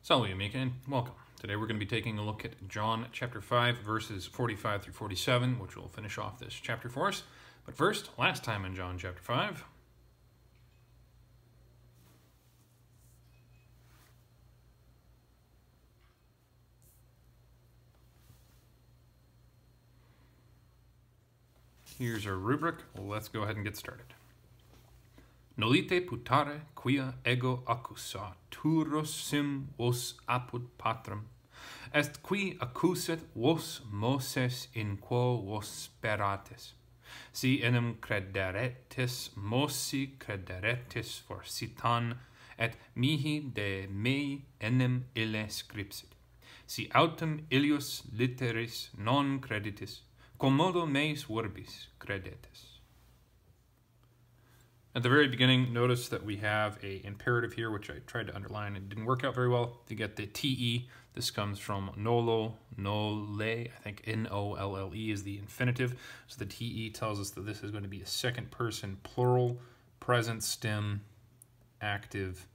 Salvē, amici, and welcome. Today we're going to be taking a look at John chapter 5, verses 45 through 47, which will finish off this chapter for us. But first, last time in John chapter 5. Here's our rubric. Let's go ahead and get started. Nolite putare quia ego accusa turos sim vos apud patrem, est qui accuset vos Moses in quo vos speratis. Si enim crederetis Mosi crederetis forsitan, et mihi de mei enim ille scripsit. Si autem illius litteris non creditis, commodo meis verbis credetis. At the very beginning, notice that we have an imperative here, which I tried to underline. It didn't work out very well. To get the te, this comes from nolo, nole. I think N-O-L-L-E is the infinitive. So the te tells us that this is going to be a second person plural, present stem, active,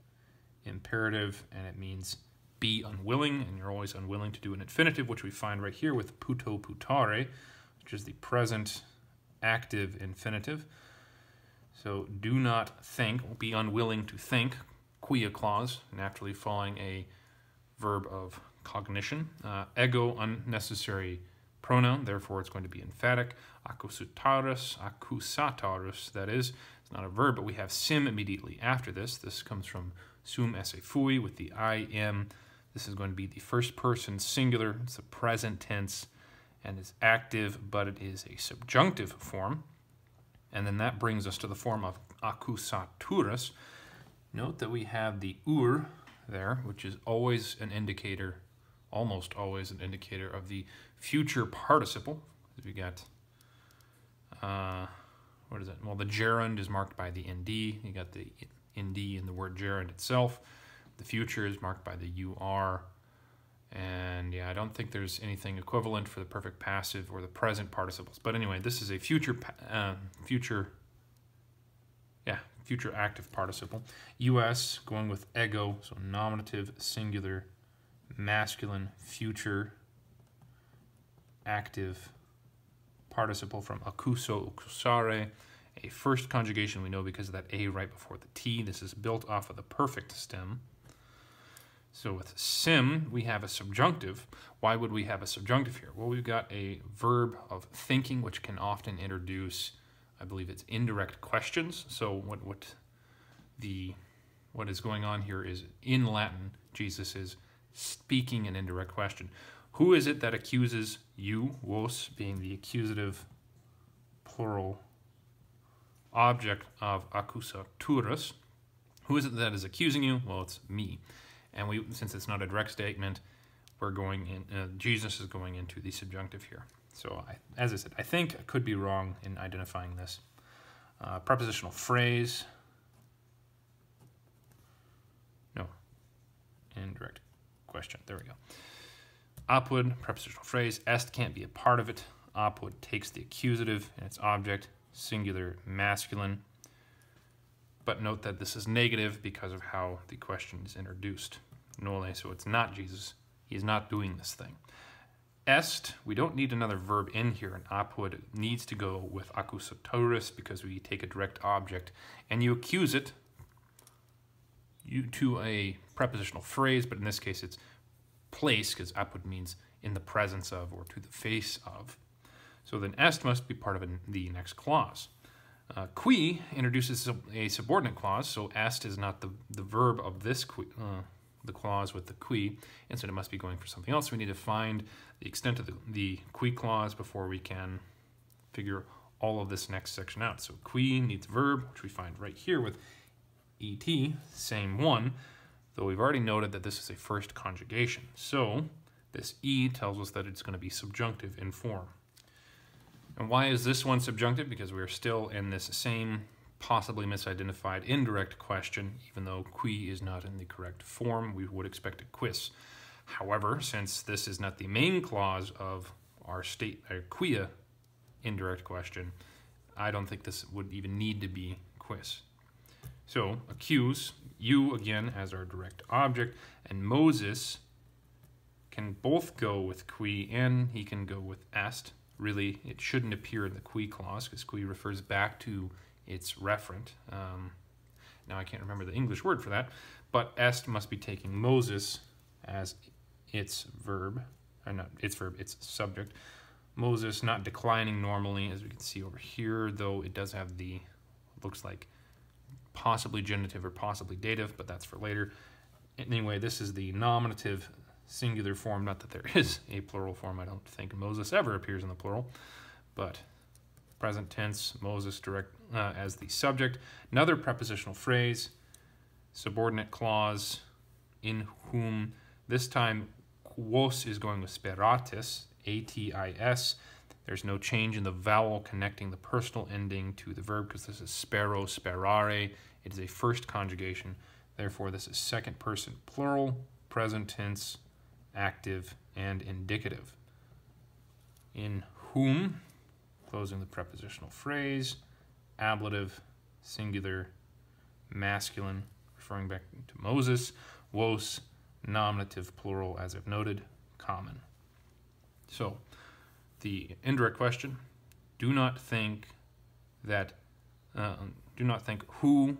imperative, and it means be unwilling, and you're always unwilling to do an infinitive, which we find right here with puto putare, which is the present active infinitive. So do not think, be unwilling to think, quia clause, naturally following a verb of cognition. Ego, unnecessary pronoun, therefore it's going to be emphatic. Accusataris, that is, it's not a verb, but we have sim immediately after this. This comes from sum esse fui with the I am. This is going to be the first person singular. It's a present tense and it's active, but it is a subjunctive form. And then that brings us to the form of accusaturis. Note that we have the there, which is always an indicator, almost always an indicator of the future participle. We got, what is it? Well, the gerund is marked by the nd. You got the nd in the word gerund itself. The future is marked by the ur. And yeah, I don't think there's anything equivalent for the perfect passive or the present participles. But anyway, this is a future active participle. US going with ego, so nominative, singular, masculine, future, active participle from accuso, accusare. A first conjugation we know because of that a right before the t. This is built off of the perfect stem. So with sim, we have a subjunctive. Why would we have a subjunctive here? Well, we've got a verb of thinking, which can often introduce, I believe it's indirect questions. So what is going on here is, in Latin, Jesus is speaking an indirect question. Who is it that accuses you, vos, being the accusative plural object of accusaturas? Who is it that is accusing you? Well, it's me. And since it's not a direct statement, we're going in. Jesus is going into the subjunctive here. So, as I said, I think I could be wrong in identifying this. Prepositional phrase. No. Indirect question. There we go. Apud, prepositional phrase. Est can't be a part of it. Apud takes the accusative and its object, singular, masculine. But note that this is negative because of how the question is introduced. Nole, so it's not Jesus. He is not doing this thing. Est, we don't need another verb in here, and apud needs to go with accusatoris because we take a direct object and you accuse it to a prepositional phrase, but in this case it's place because apud means in the presence of or to the face of. So then est must be part of the next clause. Qui introduces a subordinate clause, so est is not the verb of this the clause with the qui, instead it must be going for something else. We need to find the extent of the qui clause before we can figure all of this next section out. So qui needs verb, which we find right here with et, same one, though we've already noted that this is a first conjugation. So this e tells us that it's going to be subjunctive in form. And why is this one subjunctive? Because we're still in this same possibly misidentified indirect question, even though qui is not in the correct form, we would expect a quis. However, since this is not the main clause of our quia indirect question, I don't think this would even need to be quis. So accuse you again as our direct object, and Moses can both go with qui and he can go with est. Really, it shouldn't appear in the qui clause because qui refers back to its referent. Now I can't remember the English word for that, but est must be taking Moses as its verb, or not its verb, its subject. Moses not declining normally, as we can see over here, though it does have the, looks like possibly genitive or possibly dative, but that's for later. Anyway, this is the nominative singular form, not that there is a plural form. I don't think Moses ever appears in the plural, but present tense, Moses direct as the subject. Another prepositional phrase, subordinate clause, in whom, this time quos is going with speratis, A-T-I-S. There's no change in the vowel connecting the personal ending to the verb because this is spero, sperare. It is a first conjugation. Therefore, this is second person plural, present tense, active, and indicative. In whom, closing the prepositional phrase, ablative, singular, masculine, referring back to Moses, wos, nominative, plural, as I've noted, common. So, the indirect question, do not think who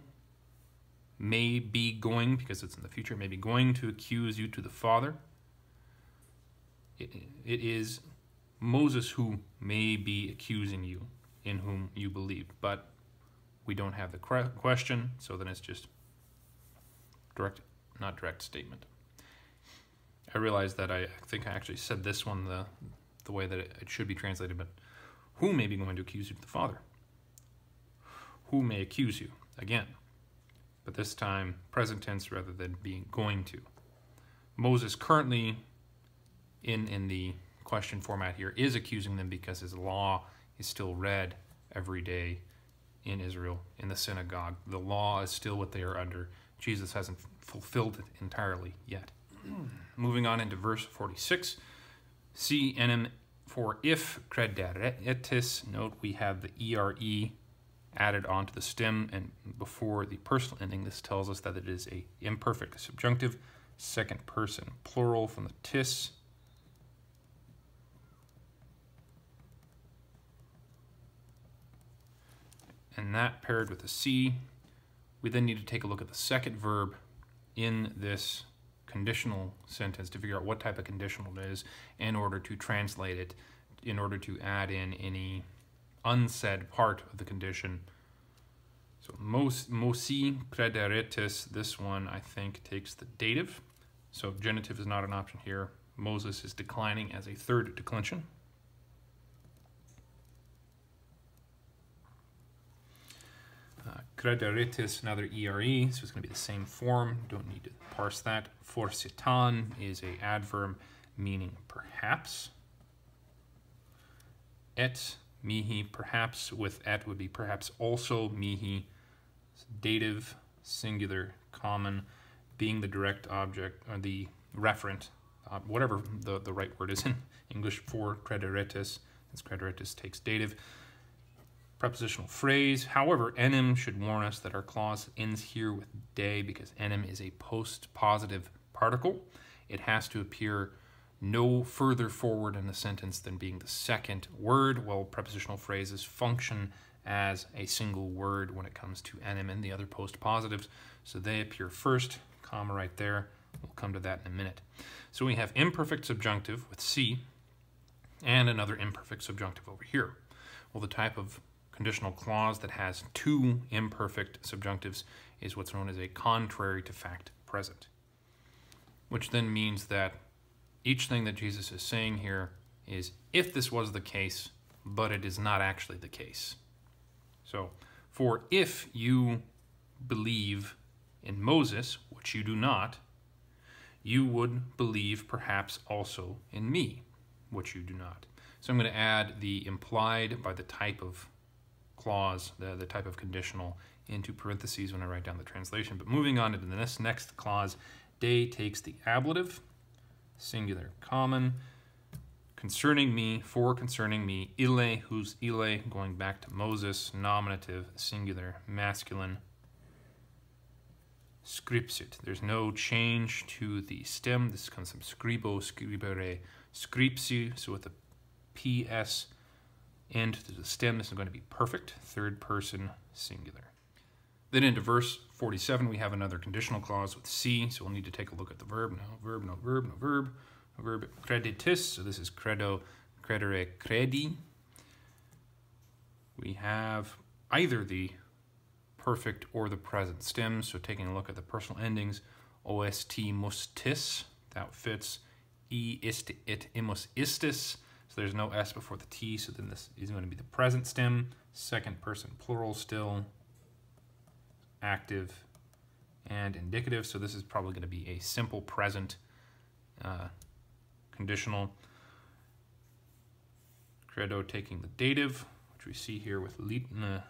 may be going, because it's in the future, may be going to accuse you to the Father. It is Moses who may be accusing you, in whom you believe, but we don't have the question, so then it's just direct, not direct statement. I realize that I think I actually said this one the way that it should be translated, but who may be going to accuse you to the Father? Who may accuse you? Again, but this time present tense rather than being going to. Moses currently, in the question format here, is accusing them because his law is still read every day in Israel, in the synagogue. The law is still what they are under. Jesus hasn't fulfilled it entirely yet. Moving on into verse 46. Si enim, for if crederetis, note we have the ere added onto the stem and before the personal ending. This tells us that it is a imperfect subjunctive, second person plural from the tis. And that paired with a C, we then need to take a look at the second verb in this conditional sentence to figure out what type of conditional it is in order to translate it, in order to add in any unsaid part of the condition. So mosi crederetis, this one I think takes the dative. So genitive is not an option here. Moses is declining as a third declension. Crederetis, another ere, so it's going to be the same form. Don't need to parse that. Forsitan is a adverb meaning perhaps. Et mihi, perhaps with et would be perhaps also mihi. Dative, singular, common, being the direct object or the referent, whatever the right word is in English for crederetis. Since crederetis takes dative. Prepositional phrase. However, enim should warn us that our clause ends here with de because enim is a post-positive particle. It has to appear no further forward in the sentence than being the second word, while prepositional phrases function as a single word when it comes to enim and the other post-positives. So they appear first, comma right there. We'll come to that in a minute. So we have imperfect subjunctive with C and another imperfect subjunctive over here. Well, the type of conditional clause that has two imperfect subjunctives is what's known as a contrary to fact present, which then means that each thing that Jesus is saying here is if this was the case, but it is not actually the case. So, for if you believe in Moses, which you do not, you would believe perhaps also in me, which you do not. So I'm going to add the implied by the type of clause, the type of conditional, into parentheses when I write down the translation. But moving on to this next clause, de takes the ablative, singular, common, concerning me, for concerning me, ille, who's ille, going back to Moses, nominative, singular, masculine, scripsit. There's no change to the stem. This comes from scribo, scribere, scripsi. So with the PS end to the stem, this is going to be perfect. Third person singular. Then into verse 47, we have another conditional clause with C. So we'll need to take a look at the verb. No verb, no verb, no verb. No verb creditis. So this is credo, credere, credi. We have either the perfect or the present stem. So taking a look at the personal endings, ost mustis, that fits. E ist it imus istis. So there's no s before the t, so then this is going to be the present stem. Second person plural still, active and indicative. So this is probably going to be a simple present conditional. Credo taking the dative, which we see here with litera,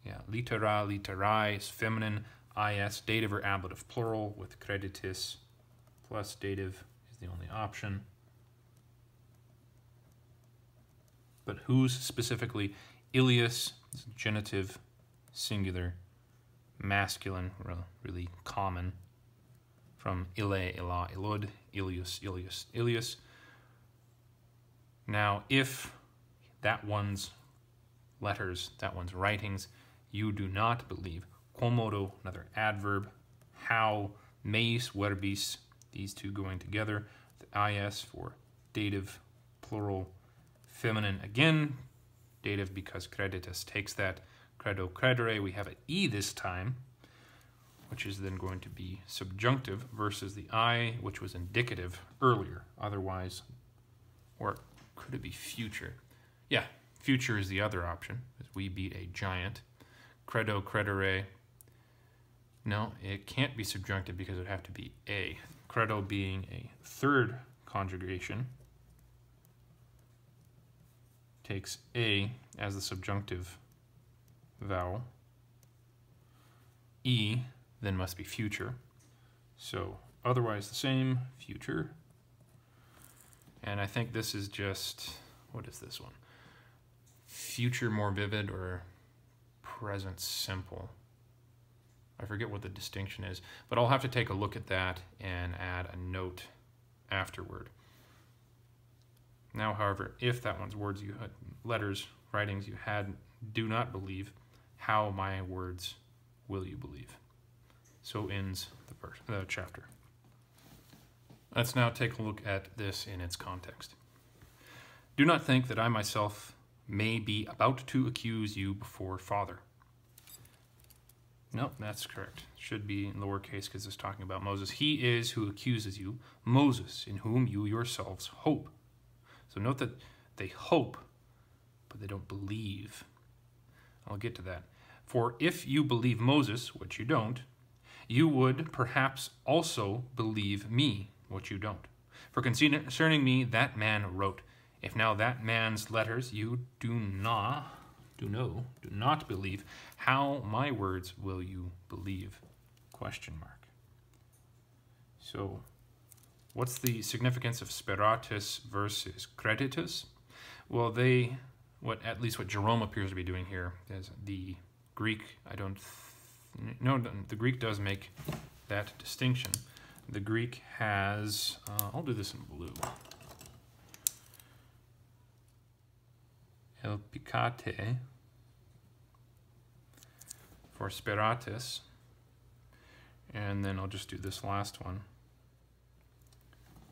literae is feminine, is dative or ablative plural with creditis plus dative is the only option. But whose specifically? Ilius is genitive, singular, masculine, really common, from ille, illa, illud, ilius, ilius, ilius. Now, if that one's letters, that one's writings, you do not believe, quomodo, another adverb, how, meis, verbis, these two going together, the is for dative, plural, feminine again, dative because creditus takes that, credo, credere, we have an e this time, which is then going to be subjunctive versus the I, which was indicative earlier. Otherwise, or could it be future? Yeah, future is the other option, as we beat a giant. Credo, credere. No, it can't be subjunctive because it would have to be a. Credo being a third conjugation takes a as the subjunctive vowel. E then must be future. So otherwise the same, future. And I think this is just, what is this one? Future more vivid or present simple. I forget what the distinction is, but I'll have to take a look at that and add a note afterward. Now, however, if that one's words you had, letters, writings you had, do not believe, how my words will you believe? So ends the chapter. Let's now take a look at this in its context. Do not think that I myself may be about to accuse you before Father. No, that's correct. Should be in lowercase because it's talking about Moses. He is who accuses you, Moses, in whom you yourselves hope. So note that they hope, but they don't believe. I'll get to that. For if you believe Moses, which you don't, you would perhaps also believe me, which you don't. For concerning me, that man wrote. If now that man's letters you do not believe, how my words will you believe? Question mark. So, what's the significance of speratus versus creditus? Well, at least what Jerome appears to be doing here is the Greek. The Greek does make that distinction. The Greek has, I'll do this in blue. Elpikate for speratus, and then I'll just do this last one.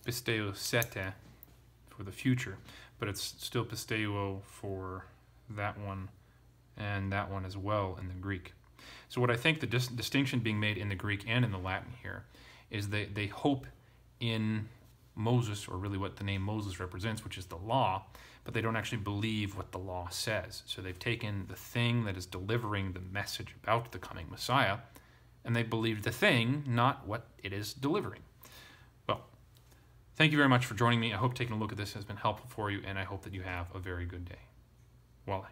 Pisteo sete for the future, but it's still pisteo for that one and that one as well in the Greek. So what I think the distinction being made in the Greek and in the Latin here is they hope in Moses, or really what the name Moses represents, which is the law, but they don't actually believe what the law says. So they've taken the thing that is delivering the message about the coming Messiah, and they believe the thing, not what it is delivering. Well, thank you very much for joining me. I hope taking a look at this has been helpful for you, and I hope that you have a very good day. Wale.